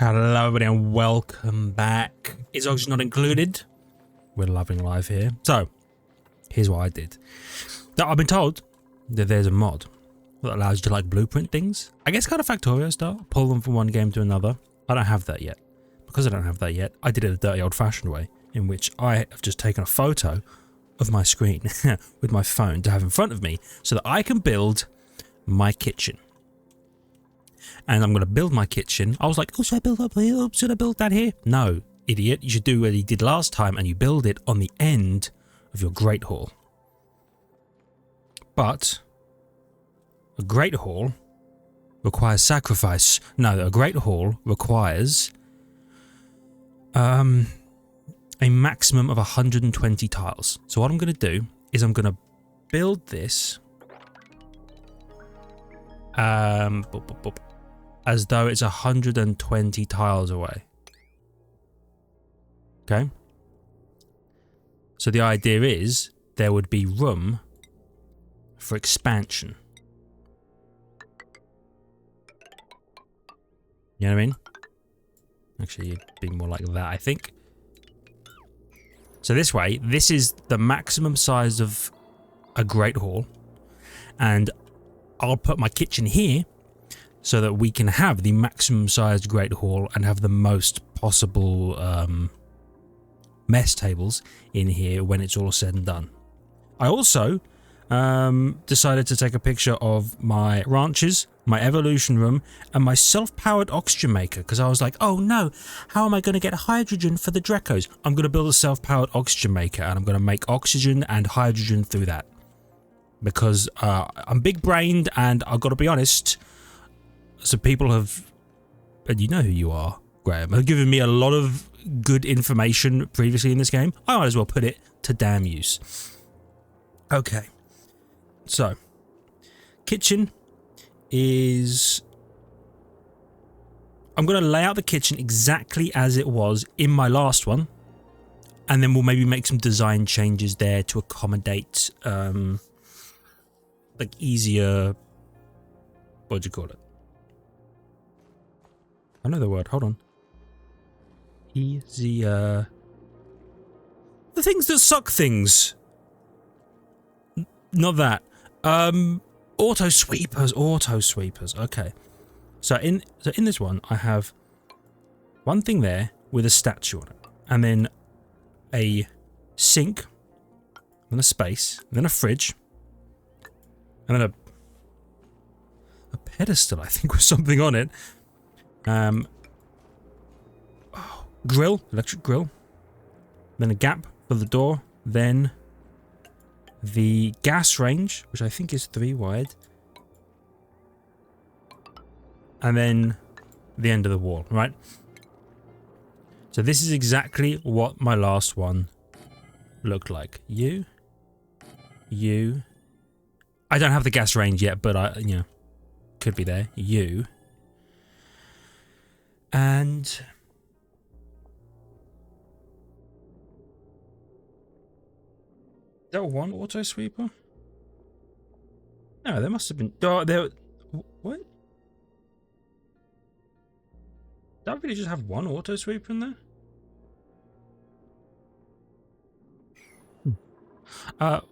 Hello everybody and welcome back. Is oxygen not included? We're loving life here. So, here's what I did. Now, I've been told that there's a mod that allows you to like blueprint things. I guess kind of Factorio style. Pull them from one game to another. I don't have that yet. Because I don't have that yet, I did it a dirty old fashioned way in which I have just taken a photo of my screen with my phone to have in front of me so that I can build my kitchen. And I'm going to build my kitchen. I was like, oh, should I build up here? Should I build that here? No, idiot. You should do what you did last time and you build it on the end of your Great Hall. But a Great Hall requires sacrifice. No, a Great Hall requires a maximum of 120 tiles. So what I'm going to do is I'm going to build this as though it's 120 tiles away. Okay? So the idea is there would be room for expansion. You know what I mean? Actually, it'd be more like that, I think. So this way, this is the maximum size of a Great Hall. And I'll put my kitchen here so that we can have the maximum sized Great Hall and have the most possible mess tables in here when it's all said and done. I also decided to take a picture of my ranches, my evolution room, and my self-powered oxygen maker because I was like, oh no, how am I going to get hydrogen for the Drecos? I'm going to build a self-powered oxygen maker and I'm going to make oxygen and hydrogen through that. Because I'm big-brained and I've got to be honest, so people have, and you know who you are, Graham, have given me a lot of good information previously in this game. I might as well put it to damn use. Okay, so kitchen is, I'm going to lay out the kitchen exactly as it was in my last one, and then we'll maybe make some design changes there to accommodate like easier, what do you call it? I know the word, hold on. Easier. The things that suck things. Not that. Auto sweepers, okay. So in this one, I have one thing there with a statue on it. And then a sink, then a space, then a fridge, and then a pedestal, I think, with something on it. Grill, electric grill. Then a gap for the door. Then the gas range, which I think is 3 wide. And then the end of the wall, right? So this is exactly what my last one looked like. You. I don't have the gas range yet, but you know, could be there. You. And is that one auto sweeper? No, there must have been. Oh, there. What? Did I really just have one auto sweeper in there?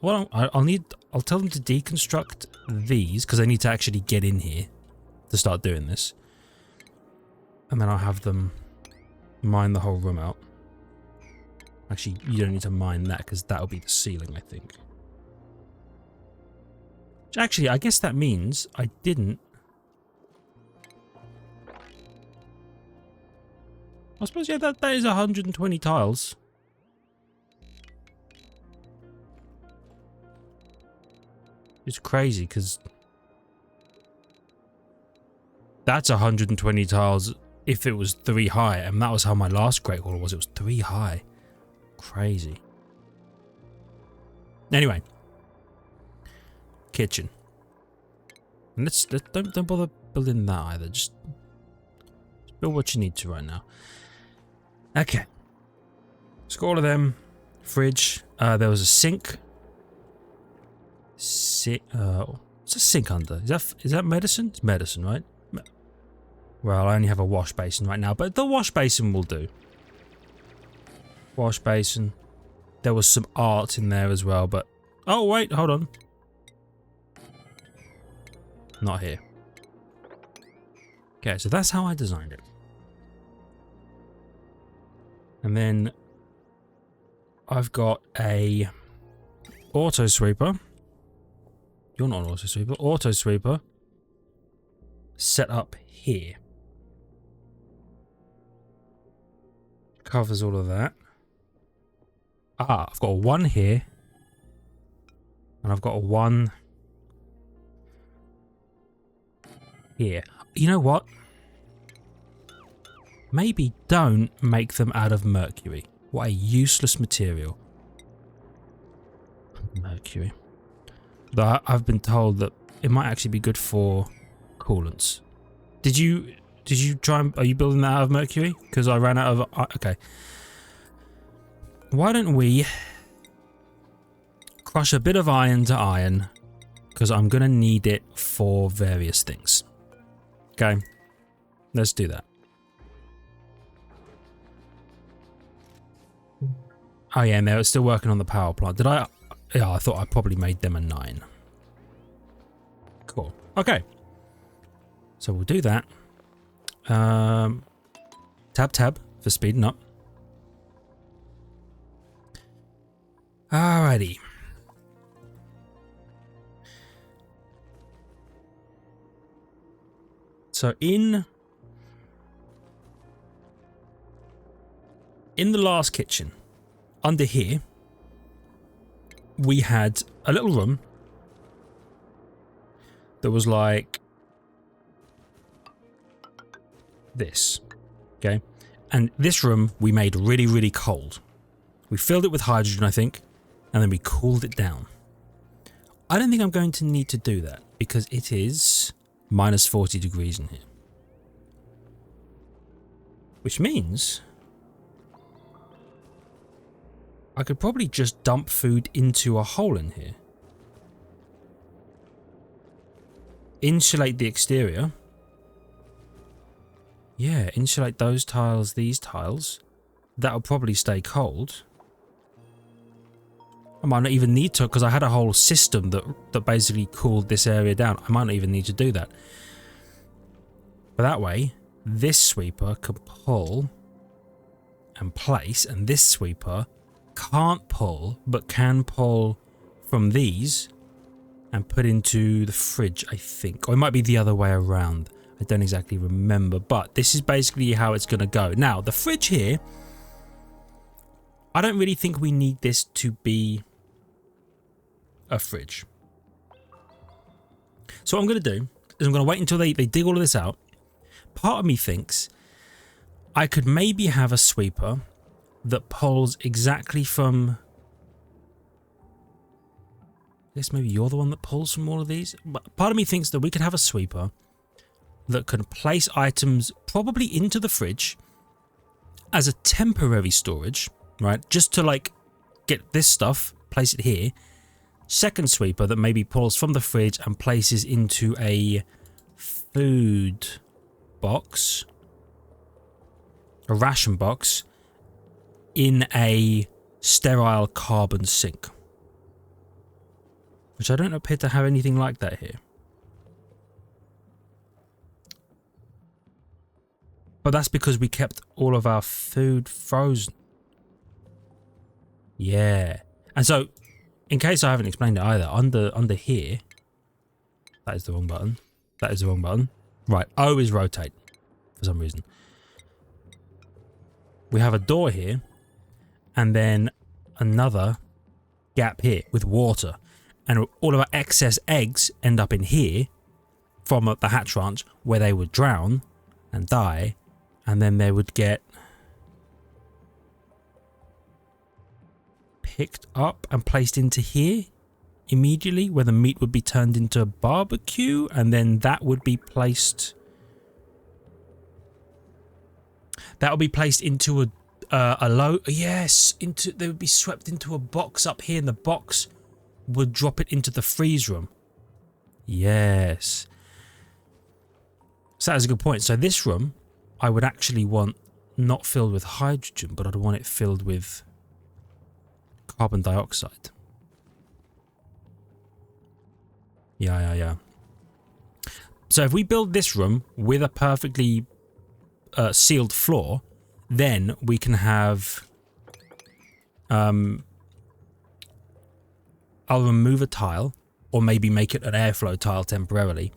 Well, I'll tell them to deconstruct these because they need to actually get in here to start doing this. And then I'll have them mine the whole room out. Actually, you don't need to mine that because that'll be the ceiling, I think. Which actually, I guess that means I didn't. I suppose, yeah, that is 120 tiles. It's crazy because that's 120 tiles if it was 3 high, and that was how my last Great Hall was. It was 3 high. Crazy. Anyway, kitchen. And let's don't bother building that either. Just build what you need to right now. Okay. Let's go all of them. Fridge. There was a sink. What's a sink under? Is that medicine? It's medicine, right? Well, I only have a wash basin right now, but the wash basin will do. Wash basin. There was some art in there as well, but... Oh, wait, hold on. Not here. Okay, so that's how I designed it. And then I've got a auto sweeper. You're not an auto sweeper. Auto sweeper set up here. Covers all of that. Ah, I've got a one here. And I've got a one here. You know what? Maybe don't make them out of mercury. What a useless material. Mercury. Though I've been told that it might actually be good for coolants. Did you try and... Are you building that out of mercury? Because I ran out of... Okay. Why don't we crush a bit of iron to iron? Because I'm going to need it for various things. Okay. Let's do that. Oh yeah, and they were still working on the power plant. Did I? Yeah, I thought I probably made them a 9. Cool. Okay. So we'll do that. Tab for speeding up. Alrighty. So in the last kitchen, under here, we had a little room that was like this, okay? And this room we made really, really cold. We filled it with hydrogen, I think, and then we cooled it down. I don't think I'm going to need to do that because it is minus 40 degrees in here. Which means I could probably just dump food into a hole in here. Insulate the exterior. Yeah, insulate those tiles, these tiles. That'll probably stay cold. I might not even need to, because I had a whole system that basically cooled this area down. I might not even need to do that. But that way, this sweeper can pull and place, and this sweeper can't pull, but can pull from these and put into the fridge, I think. Or it might be the other way around. I don't exactly remember, but this is basically how it's going to go. Now, the fridge here, I don't really think we need this to be a fridge. So what I'm going to do is I'm going to wait until they dig all of this out. Part of me thinks I could maybe have a sweeper that pulls exactly from... I guess maybe you're the one that pulls from all of these. But part of me thinks that we could have a sweeper that can place items probably into the fridge as a temporary storage, right? Just to like get this stuff, place it here. Second sweeper that maybe pulls from the fridge and places into a food box, a ration box, in a sterile carbon sink. Which I don't appear to have anything like that here. But that's because we kept all of our food frozen. Yeah. And so, in case I haven't explained it either, under here, that is the wrong button. That is the wrong button. Right, O is rotate, for some reason. We have a door here, and then another gap here with water. And all of our excess eggs end up in here from the hatch ranch, where they would drown and die, and then they would get picked up and placed into here immediately, where the meat would be turned into barbecue, and then that would be placed... That would be placed into a low... Yes, they would be swept into a box up here, and the box would drop it into the freeze room. Yes. So So that's a good point. So this room, I would actually want not filled with hydrogen, but I'd want it filled with carbon dioxide. Yeah. So if we build this room with a perfectly sealed floor, then we can have... I'll remove a tile, or maybe make it an airflow tile temporarily,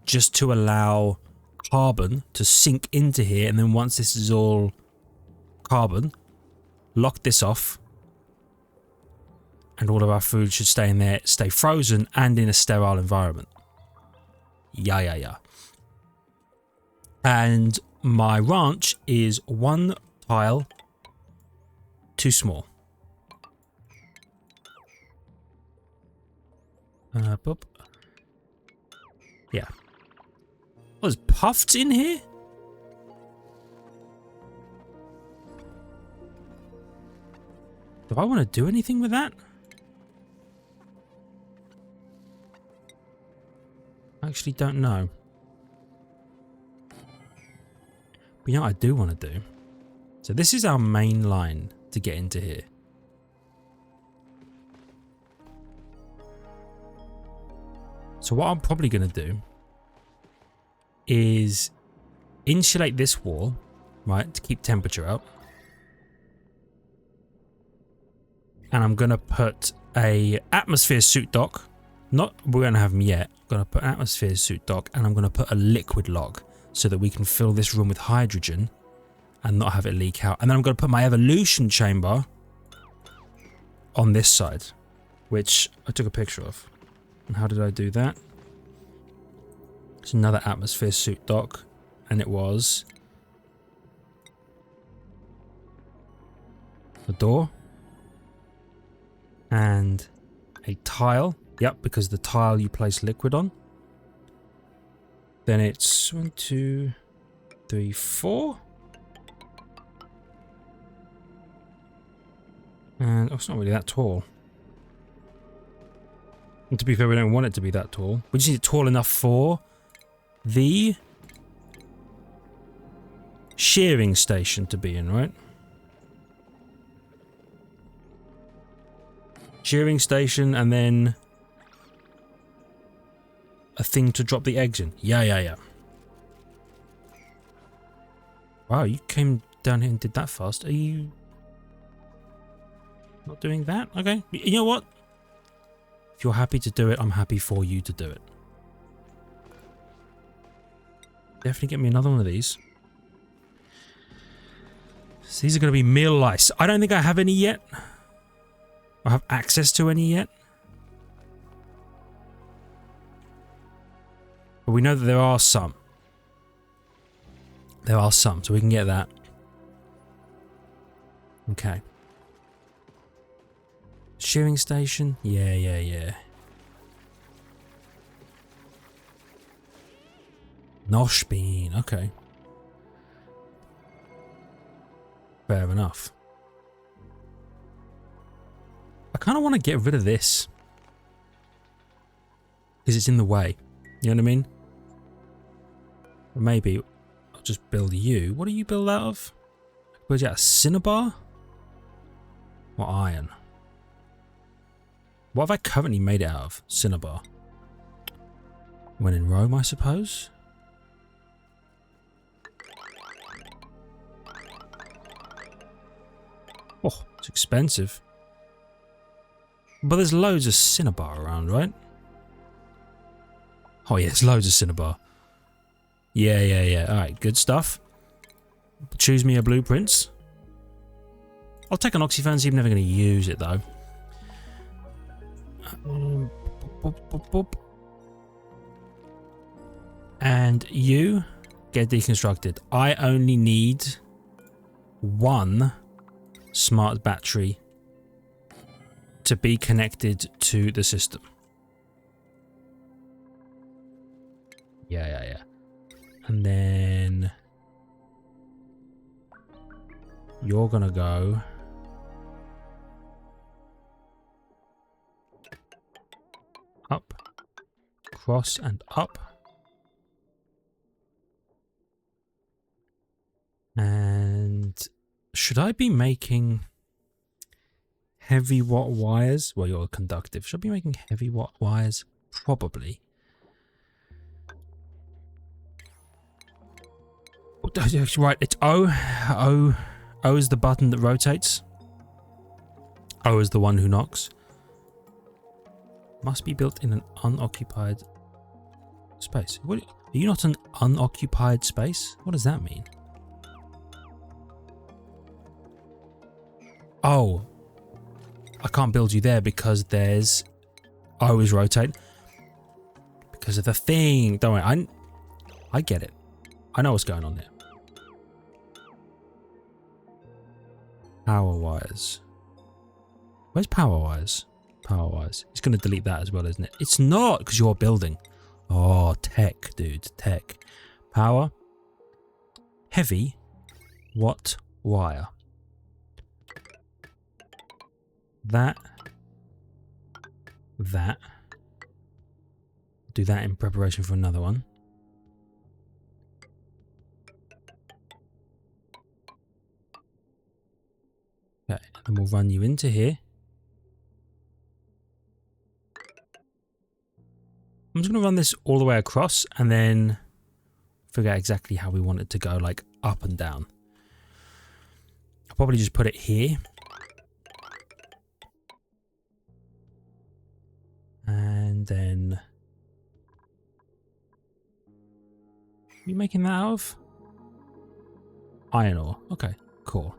just to allow carbon to sink into here, and then once this is all carbon, lock this off, and all of our food should stay in there, stay frozen and in a sterile environment. Yeah. And my ranch is one tile too small. Boop. Yeah. Oh, there's puffs in here? Do I want to do anything with that? I actually don't know. But you know what I do want to do? So this is our main line to get into here. So what I'm probably going to do is insulate this wall, right, to keep temperature up. And I'm going to put a atmosphere suit dock. Not, we're going to have them yet. I'm going to put an atmosphere suit dock, and I'm going to put a liquid log so that we can fill this room with hydrogen and not have it leak out. And then I'm going to put my evolution chamber on this side, which I took a picture of. And how did I do that? It's another atmosphere suit dock, and it was a door and a tile. Yep, because the tile you place liquid on. Then it's 1, 2, 3, 4. And oh, it's not really that tall. And to be fair, we don't want it to be that tall. We just need it tall enough for the shearing station to be in, right? Shearing station, and then a thing to drop the eggs in. Yeah. Wow, you came down here and did that fast. Are you not doing that? Okay. You know what? If you're happy to do it, I'm happy for you to do it. Definitely get me another one of these. So these are going to be meal lice. I don't think I have any yet. I have access to any yet. But we know that there are some. There are some, so we can get that. Okay. Shearing station? Yeah. Nosh bean, okay. Fair enough. I kind of want to get rid of this. Because it's in the way. You know what I mean? Or maybe I'll just build you. What do you build out of? Build you out of cinnabar? Or iron? What have I currently made it out of? Cinnabar. When in Rome, I suppose? Oh, it's expensive. But there's loads of cinnabar around, right? Oh yeah, there's loads of cinnabar. Yeah. Alright, good stuff. Choose me a blueprints. I'll take an oxyfancy. I'm never going to use it though. And you get deconstructed. I only need one smart battery to be connected to the system. Yeah. And then you're gonna go up, cross and up. And should I be making heavy watt wires? Well, you're conductive. Should I be making heavy watt wires? Probably. Right, it's O. O is the button that rotates. O is the one who knocks. Must be built in an unoccupied space. What, are you not an unoccupied space? What does that mean? Oh. I can't build you there because there's... O is rotate. Because of the thing. Don't worry, I get it. I know what's going on here. Power wires. Where's power wires? Power wires. It's going to delete that as well, isn't it? It's not, because you're building. Oh, tech, dude. Tech. Power. Heavy. Watt wire. That. Do that in preparation for another one. Okay, and we'll run you into here. I'm just going to run this all the way across and then figure out exactly how we want it to go, like up and down. I'll probably just put it here. And then... Are you making that out of? Iron ore. Okay, cool.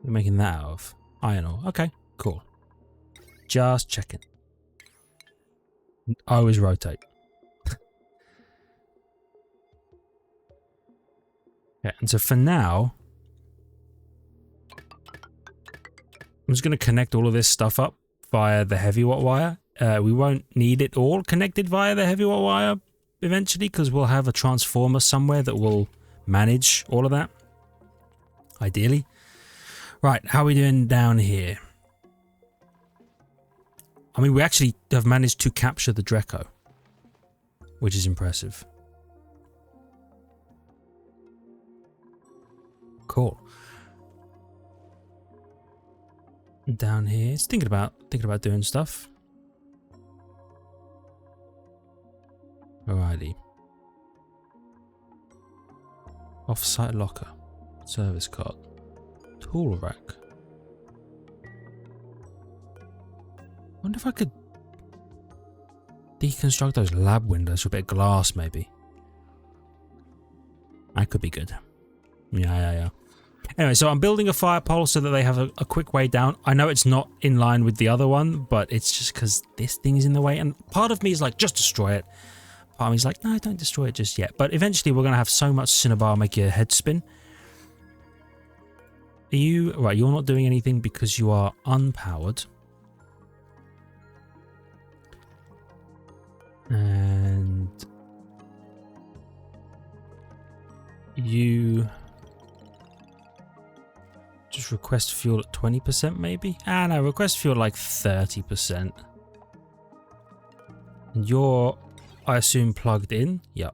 You're making that out of iron ore. Okay, cool. Just checking. I always rotate. Yeah, and so for now, I'm just going to connect all of this stuff up via the heavy watt wire. We won't need it all connected via the heavy watt wire eventually, because we'll have a transformer somewhere that will manage all of that. Ideally. Right, how are we doing down here? I mean, we actually have managed to capture the Dreco, which is impressive. Cool. Down here, it's thinking about doing stuff. Alrighty. Off-site locker, service cart, tool rack. Wonder if I could deconstruct those lab windows with a bit of glass, maybe. That could be good. Yeah. Anyway, so I'm building a fire pole so that they have a quick way down. I know it's not in line with the other one, but it's just because this thing is in the way. And part of me is like, just destroy it. Part of me is like, no, don't destroy it just yet. But eventually we're going to have so much cinnabar make your head spin. Are you... Right, you're not doing anything because you are unpowered. And... You... Just request fuel at 20% maybe? Ah, no, request fuel like 30%. And you're, I assume, plugged in? Yep.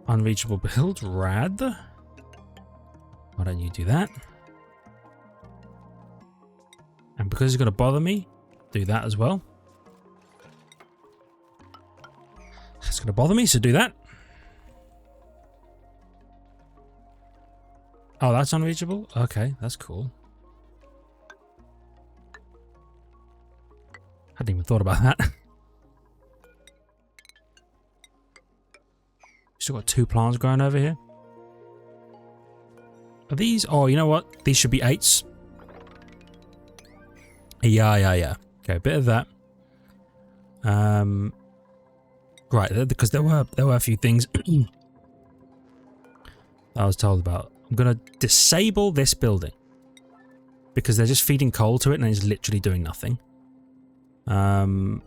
Unreachable build, rad. Why don't you do that? And because it's going to bother me, do that as well. It's going to bother me, so do that. Oh, that's unreachable? Okay, that's cool. Hadn't even thought about that. Still got 2 plants growing over here. Are these... Oh, you know what? These should be 8s. Yeah. Okay, a bit of that. Right, because there were a few things I was told about. I'm going to disable this building because they're just feeding coal to it and it's literally doing nothing. Is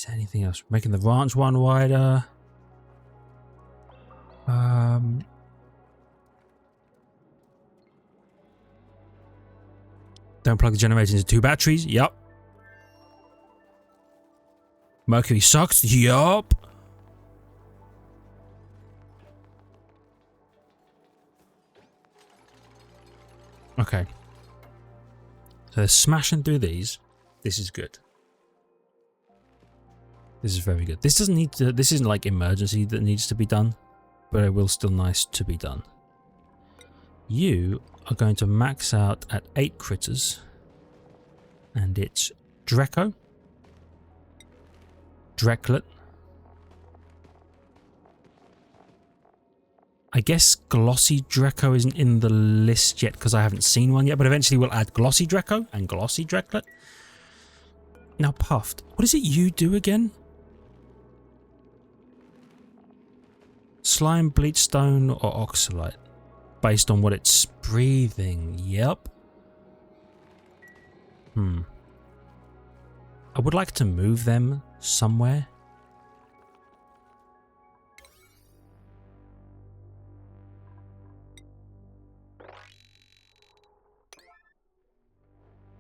there anything else? Making the ranch one wider. Don't plug the generator into 2 batteries. Yup. Mercury sucks? Yup. Okay. So they're smashing through these. This is good. This is very good. This doesn't need to, this isn't like emergency that needs to be done, but it will still nice to be done. You are going to max out at 8 critters, and it's Dreco, Dreklet, I guess Glossy Dreco isn't in the list yet because I haven't seen one yet, but eventually we'll add Glossy Dreco and Glossy Dreklet. Now Puffed, what is it you do again? Slime, Bleachstone or Oxalite? Based on what it's breathing, yep. I would like to move them somewhere.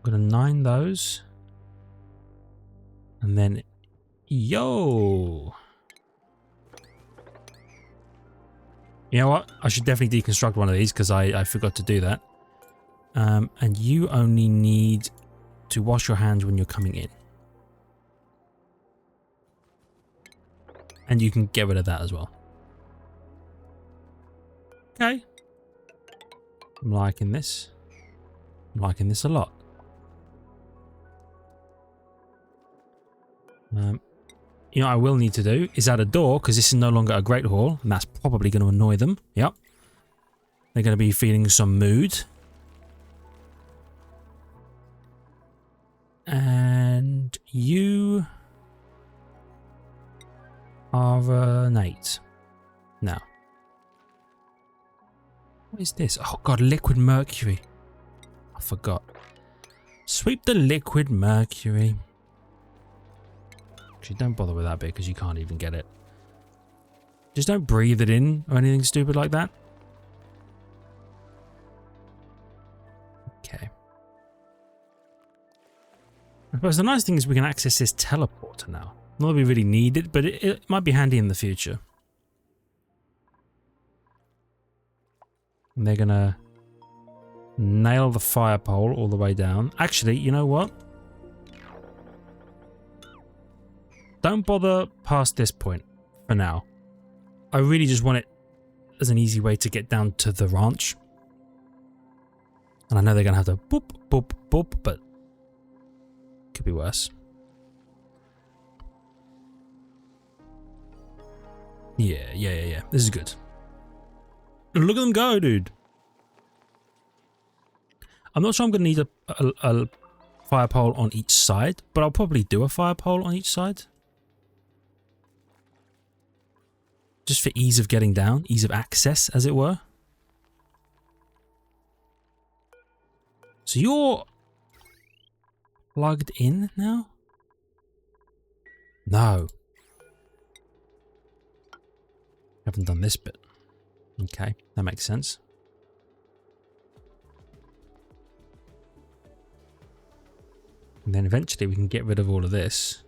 I'm gonna 9 those. And then, yo! You know what? I should definitely deconstruct one of these because I forgot to do that. And you only need to wash your hands when you're coming in. And you can get rid of that as well. Okay. I'm liking this. I'm liking this a lot. You know what I will need to do is add a door because this is no longer a Great Hall and that's probably going to annoy them. Yep. They're going to be feeling some mood. And you are an 8. Now. What is this? Oh god, liquid mercury. I forgot. Sweep the liquid mercury. Actually, don't bother with that bit because you can't even get it. Just don't breathe it in or anything stupid like that. Okay. I suppose the nice thing is we can access this teleporter now. Not that we really need it, but it might be handy in the future. And they're gonna nail the fire pole all the way down. Actually, you know what? Don't bother past this point for now. I really just want it as an easy way to get down to the ranch. And I know they're going to have to boop, boop, boop, but could be worse. Yeah. This is good. Look at them go, dude. I'm not sure I'm going to need a fire pole on each side, but I'll probably do a fire pole on each side. Just for ease of getting down, ease of access, as it were. So you're plugged in now? No. Haven't done this bit. Okay, that makes sense. And then eventually we can get rid of all of this.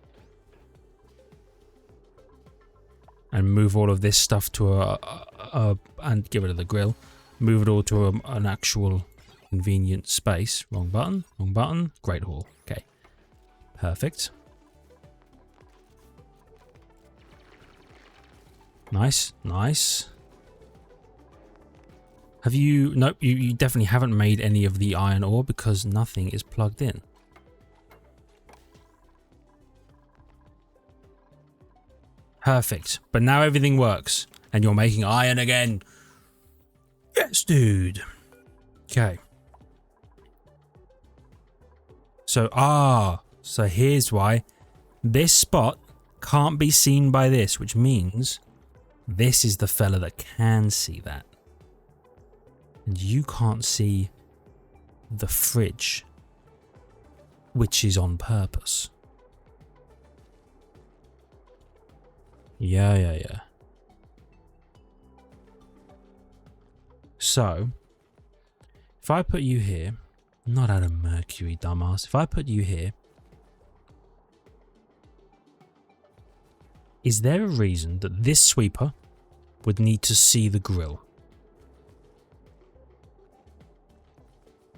And move all of this stuff to and get rid of the grill. Move it all to an actual convenient space. Wrong button, wrong button. Great Hall. Okay. Perfect. Nice, nice. Have you... Nope, you definitely haven't made any of the iron ore because nothing is plugged in. Perfect. But now everything works. And you're making iron again. Yes, dude. Okay. So, so here's why. This spot can't be seen by this, which means this is the fella that can see that. And you can't see the fridge, which is on purpose. Yeah. So, if I put you here, not out of mercury, dumbass. If I put you here, Is there a reason that this sweeper would need to see the grill?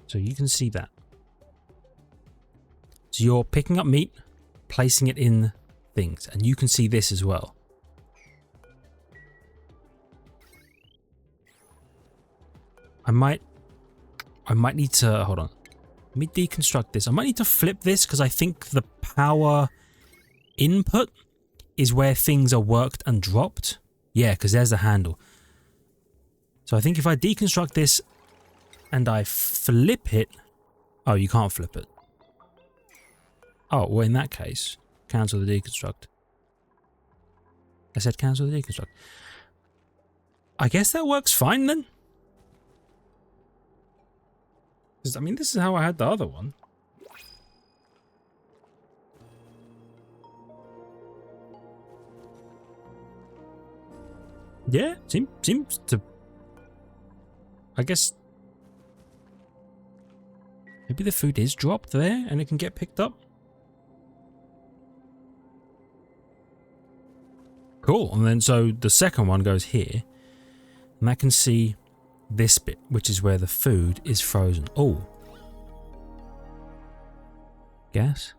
So you can see that. So you're picking up meat, placing it in things, and you can see this as well. I might need to, hold on. Let me deconstruct this. I might need to flip this because I think the power input is where things are worked and dropped. Yeah, because there's the handle. So I think if I deconstruct this and I flip it... Oh, you can't flip it. Oh, well, in that case, cancel the deconstruct. I said cancel the deconstruct. I guess that works fine then. I mean, this is how I had the other one. Yeah, seems to... I guess... Maybe the food is dropped there and it can get picked up. Cool, and then so the second one goes here. And I can see this bit, which is where the food is frozen. Oh. Gas?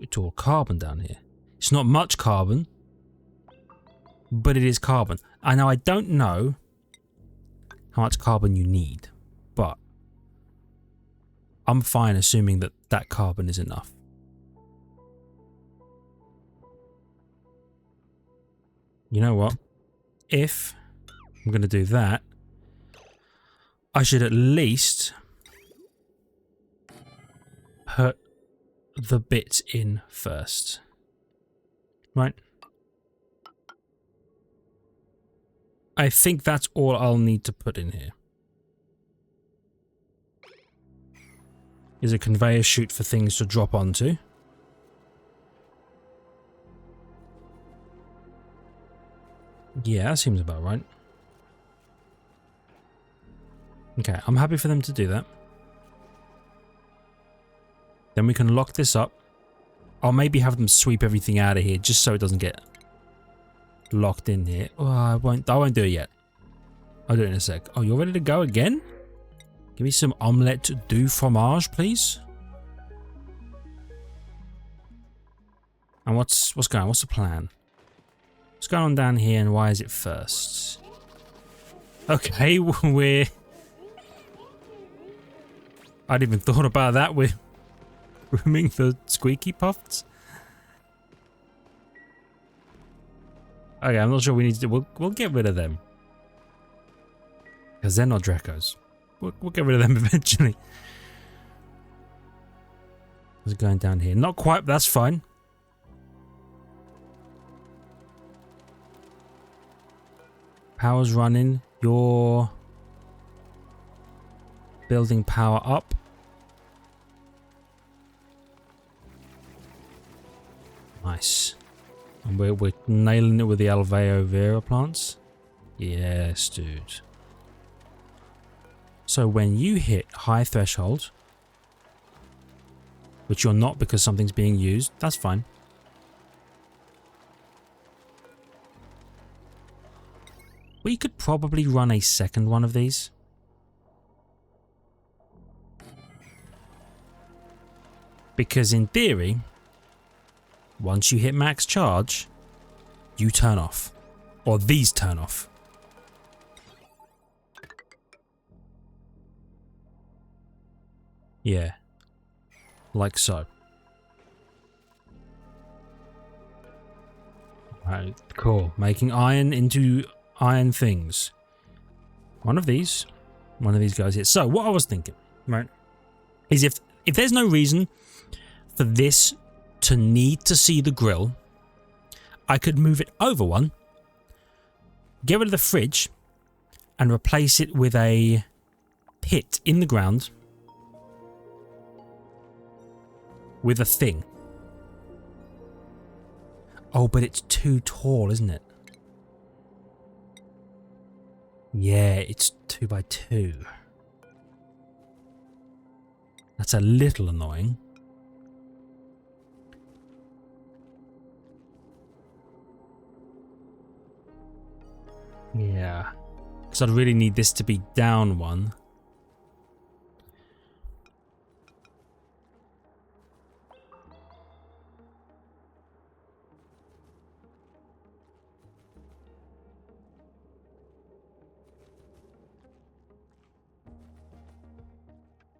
It's all carbon down here. It's not much carbon, but it is carbon. I know I don't know how much carbon you need, but I'm fine assuming that that carbon is enough. You know what? If I'm going to do that, I should at least put the bits in first. Right? I think that's all I'll need to put in here. Is a conveyor chute for things to drop onto. Yeah, that seems about right. Okay, I'm happy for them to do that. Then we can lock this up. I'll maybe have them sweep everything out of here just so it doesn't get locked in here. Oh, I won't do it yet. I'll do it in a sec. Oh, you're ready to go again? Give me some omelette du fromage, please. And what's going on? What's the plan? What's going on down here and why is it first? Okay, we're... I'd even thought about that. We're grooming the squeaky puffs. Okay, I'm not sure we need to... We'll get rid of them. Because they're not Dracos. We'll get rid of them eventually. What's going down here? Not quite, but that's fine. Power's running. You're building power up. Nice. And we're nailing it with the Alveo Vera plants. Yes, dude. So when you hit high threshold, which you're not because something's being used, that's fine. We could probably run a second one of these. Because in theory, once you hit max charge, you turn off. Or these turn off. Yeah. Like so. Right, cool. Making iron into iron things. One of these goes here. So what I was thinking, right, is if there's no reason for this to need to see the grill, I could move it over one, get rid of the fridge, and replace it with a pit in the ground with a thing. Oh, but it's too tall, isn't it? Yeah, it's 2 by 2. That's a little annoying. Because I'd really need this to be down one.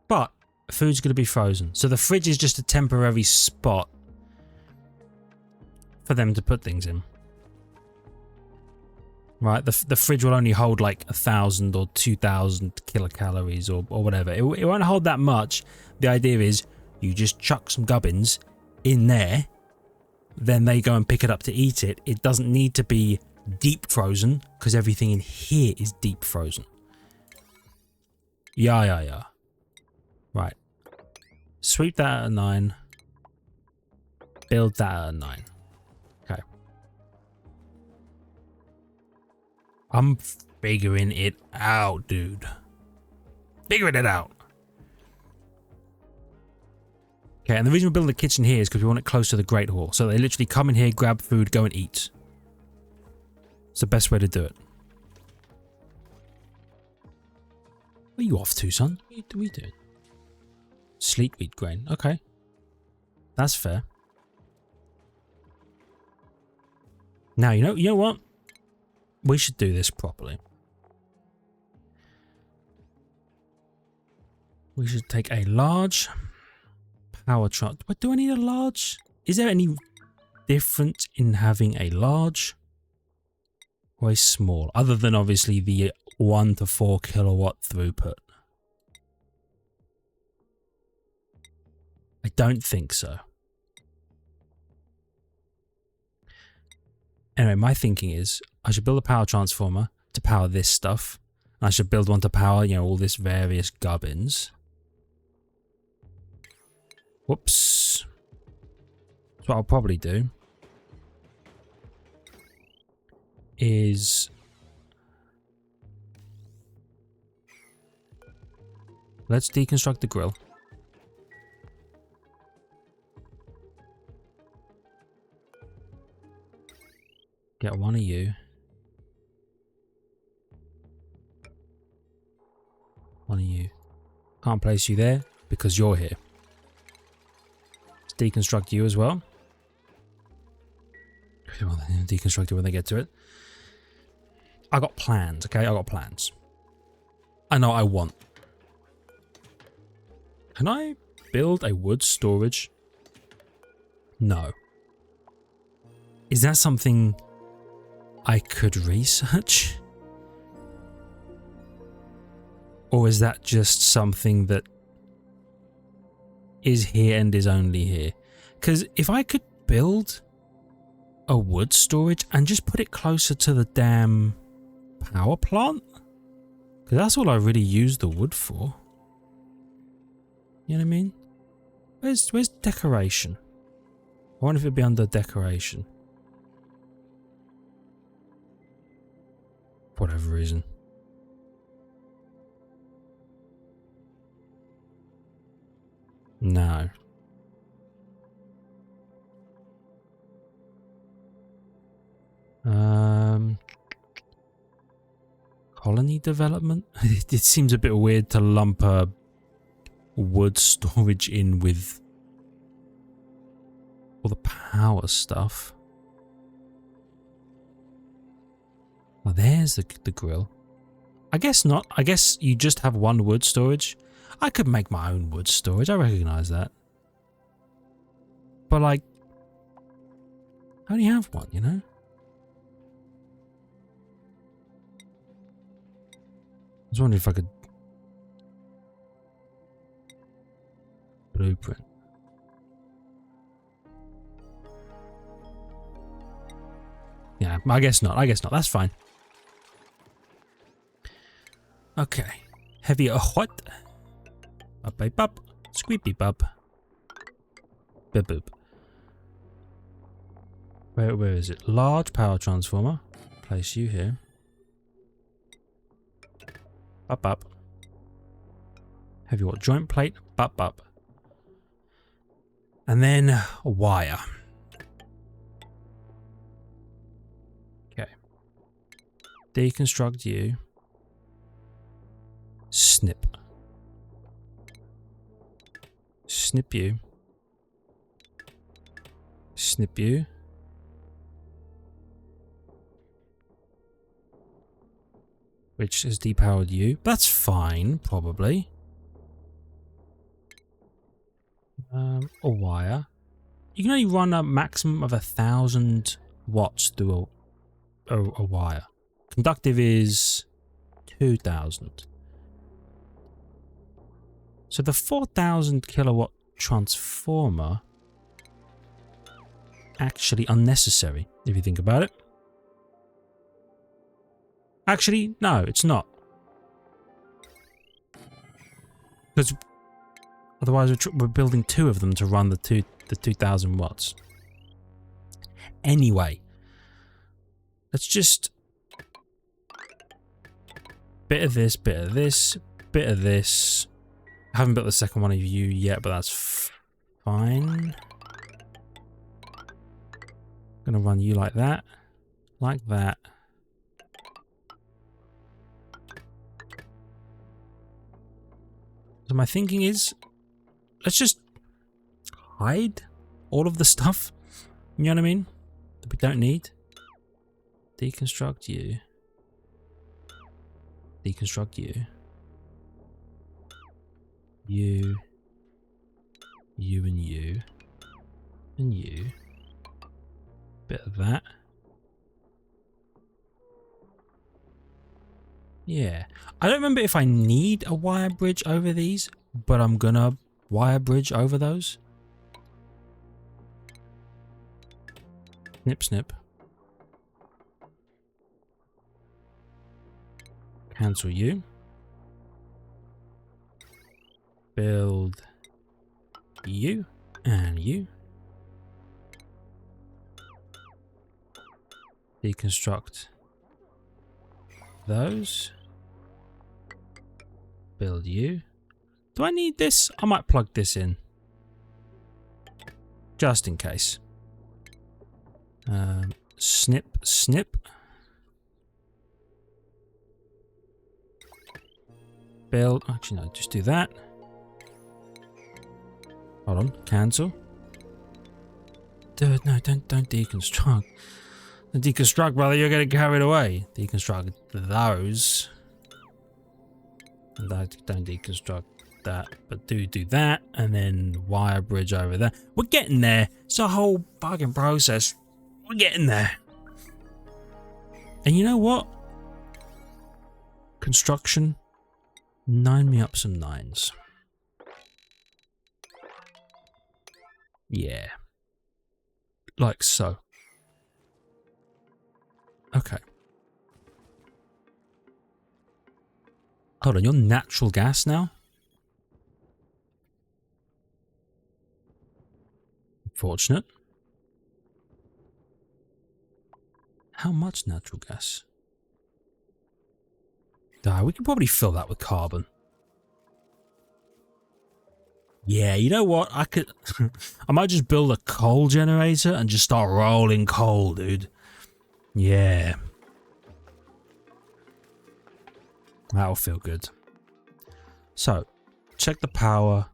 But food's going to be frozen. So the fridge is just a temporary spot for them to put things in. Right, the fridge will only hold like 1,000 or 2,000 kilocalories or whatever. It won't hold that much. The idea is you just chuck some gubbins in there, then they go and pick it up to eat it. It doesn't need to be deep frozen because everything in here is deep frozen. Yeah. Right. Sweep that at a 9. Build that at a 9. Okay. I'm figuring it out, dude. Figuring it out. Okay, and the reason we're building the kitchen here is because we want it close to the Great Hall. So they literally come in here, grab food, go and eat. It's the best way to do it. Where are you off to, son? What are we doing? Sleet wheat grain. Okay. That's fair. Now, you know what? We should do this properly. We should take a large power truck. But do I need a large? Is there any difference in having a large or a small? Other than obviously the 1 to 4 kilowatt throughput. I don't think so. Anyway, my thinking is I should build a power transformer to power this stuff. I should build one to power, you know, all this various gubbins. Whoops. So what I'll probably do is let's deconstruct the grill. Get one of you. One of you. Can't place you there because you're here. Let's deconstruct you as well. Deconstruct it when they get to it. I got plans, okay? I got plans. I know what I want. Can I build a wood storage? No. Is that something I could research? Or is that just something that is here and is only here? Because if I could build a wood storage and just put it closer to the damn power plant, because that's all I really use the wood for. You know what I mean? Where's decoration? I wonder if it'd be under decoration. For whatever reason. No. Colony development? It seems a bit weird to lump a wood storage in with all the power stuff. Well, there's the grill. I guess not. I guess you just have one wood storage. I could make my own wood storage. I recognize that. But like, I only have one, you know? I was wondering if I could... Blueprint. Yeah, I guess not. That's fine. Okay. Heavy what? Up a bub. Squeepy bub. Bub boop. Where is it? Large power transformer. Place you here. Up. Heavy what? Joint plate. Up. And then a wire. Okay. Deconstruct you. Snip. Snip you. Snip you. Which has depowered you. That's fine, probably. A wire. You can only run a maximum of 1,000 watts through a wire. Conductive is 2,000. So the 4,000 kilowatt transformer actually unnecessary if you think about it. Actually, no, it's not. Because otherwise we're building 2 of them to run the 2,000 watts. Anyway, let's just bit of this, bit of this, bit of this. I haven't built the second one of you yet, but that's fine. Gonna run you like that, like that. So my thinking is, let's just hide all of the stuff, you know what I mean, that we don't need. Deconstruct you. Deconstruct you. You. You and you. And you. Bit of that. Yeah. I don't remember if I need a wire bridge over these, but I'm gonna wire bridge over those. Snip, snip. Cancel you. Build you and you. Deconstruct those. Build you. Do I need this? I might plug this in. Just in case. Snip, snip. Build. Actually, no, just do that. Hold on. Cancel. Dude, no, don't deconstruct. Don't deconstruct, brother. You're getting carried away. Deconstruct those. And don't deconstruct that, but do that, and then wire bridge over there. We're getting there. It's a whole fucking process. We're getting there. And you know what? Construction. 9 me up some 9s. Yeah. Like so. Okay. Hold on, you're natural gas now? Unfortunate. How much natural gas? We could probably fill that with carbon. Yeah, you know what? I could... I might just build a coal generator and just start rolling coal, dude. Yeah. That'll feel good. So, check the power.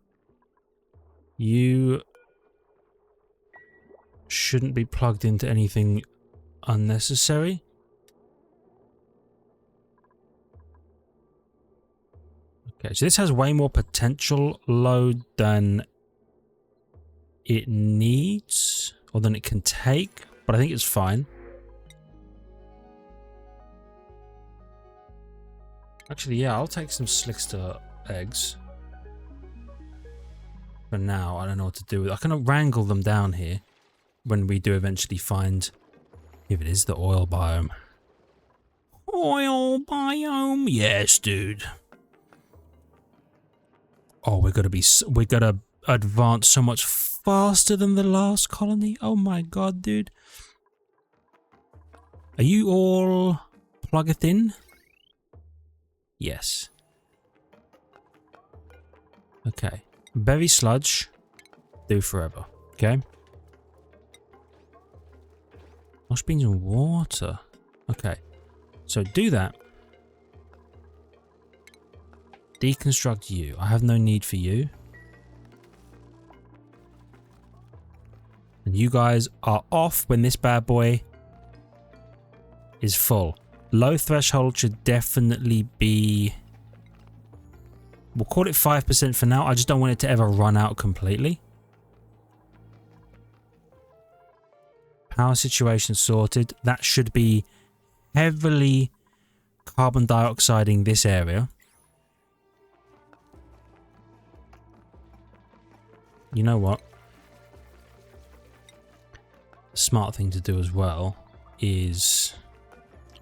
You shouldn't be plugged into anything unnecessary. Okay, so this has way more potential load than it needs, or than it can take, but I think it's fine. Actually, yeah, I'll take some slickster eggs. For now, I don't know what to do with it. I can wrangle them down here when we do eventually find, if it is the oil biome. Oil biome? Yes, dude. Oh, we're gonna advance so much faster than the last colony. Oh my god, dude. Are you all plugged in? Yes. Okay. Berry sludge. Do forever. Okay. Wash beans and water. Okay. So do that. Deconstruct you. I have no need for you. And you guys are off when this bad boy is full. Low threshold should definitely be... We'll call it 5% for now. I just don't want it to ever run out completely. Power situation sorted. That should be heavily carbon dioxiding this area. You know what? The smart thing to do as well is...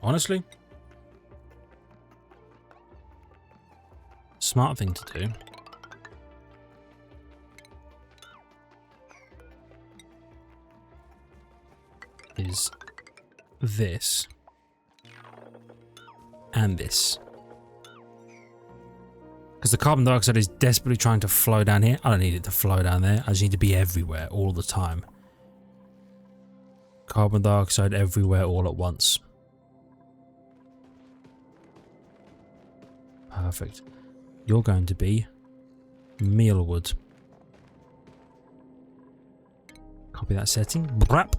Honestly, smart thing to do is this and this. Because the carbon dioxide is desperately trying to flow down here. I don't need it to flow down there. I just need to be everywhere all the time. Carbon dioxide everywhere all at once. Perfect. You're going to be mealwood. Copy that setting. Brap.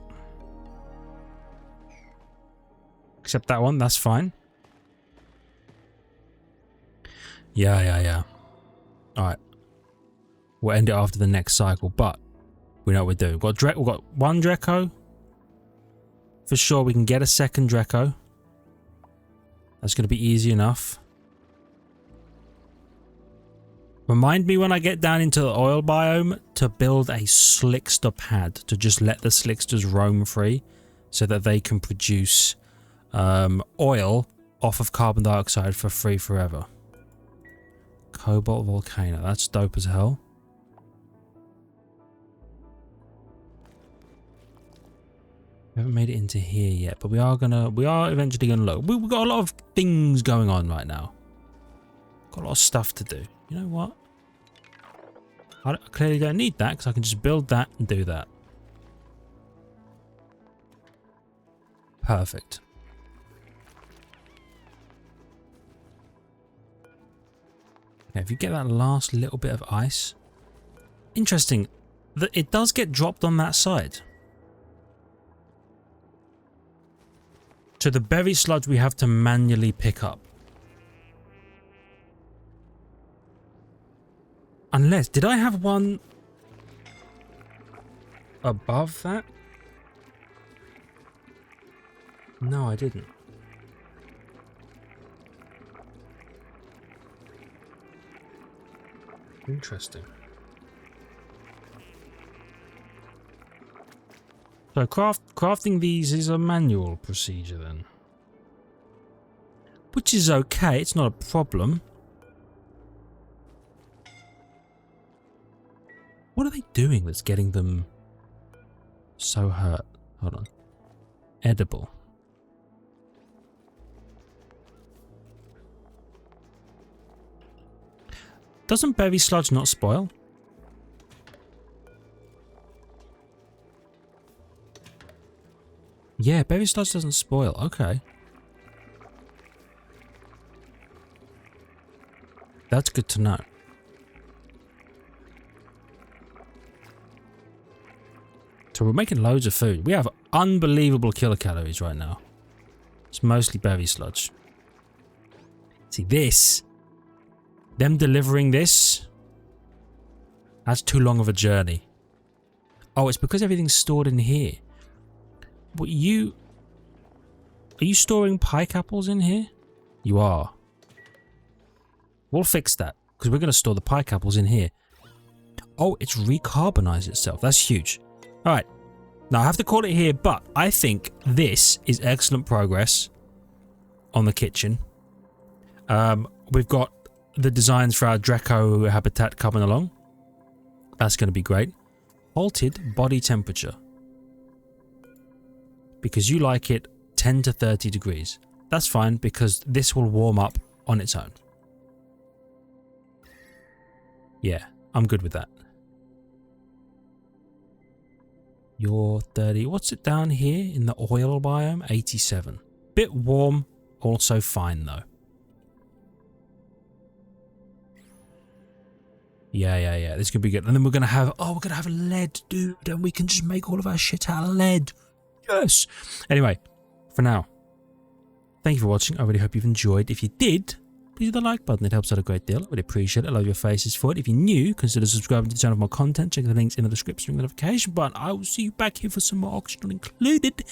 Accept that one. That's fine. Yeah. Alright. We'll end it after the next cycle, but we know what we're doing. We've got one Dreco. For sure, we can get a second Dreco. That's going to be easy enough. Remind me when I get down into the oil biome to build a slickster pad to just let the slicksters roam free so that they can produce oil off of carbon dioxide for free forever. Cobalt volcano, that's dope as hell. We haven't made it into here yet, but we are eventually gonna look. We've got a lot of things going on right now. Got a lot of stuff to do. You know what? I clearly don't need that because I can just build that and do that. Perfect. Okay, if you get that last little bit of ice. Interesting that it does get dropped on that side. So the berry sludge we have to manually pick up. Unless, did I have one above that? No, I didn't. Interesting. So crafting these is a manual procedure then. Which is okay, it's not a problem. What are they doing that's getting them so hurt? Hold on. Edible. Doesn't berry sludge not spoil? Yeah, berry sludge doesn't spoil. Okay. That's good to know. So we're making loads of food. We have unbelievable kilocalories right now. It's mostly berry sludge. See this? Them delivering this? That's too long of a journey. Oh, it's because everything's stored in here. What are you storing pike apples in here? You are. We'll fix that because we're going to store the pike apples in here. Oh, it's recarbonized itself. That's huge. All right. Now I have to call it here, but I think this is excellent progress on the kitchen. We've got the designs for our Dreco habitat coming along. That's going to be great. Halted body temperature. Because you like it 10 to 30 degrees. That's fine because this will warm up on its own. Yeah, I'm good with that. You're 30. What's it down here in the oil biome? 87. Bit warm, also fine though. Yeah. This could be good. And then we're going to have, lead, dude. And we can just make all of our shit out of lead. Yes. Anyway, for now, thank you for watching. I really hope you've enjoyed. If you did, please hit the like button. It helps out a great deal. I really appreciate it. I love your faces for it. If you're new, consider subscribing to the channel for more content. Check the links in the description and the notification button. I will see you back here for some more Auction Not Included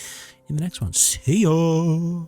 in the next one. See ya.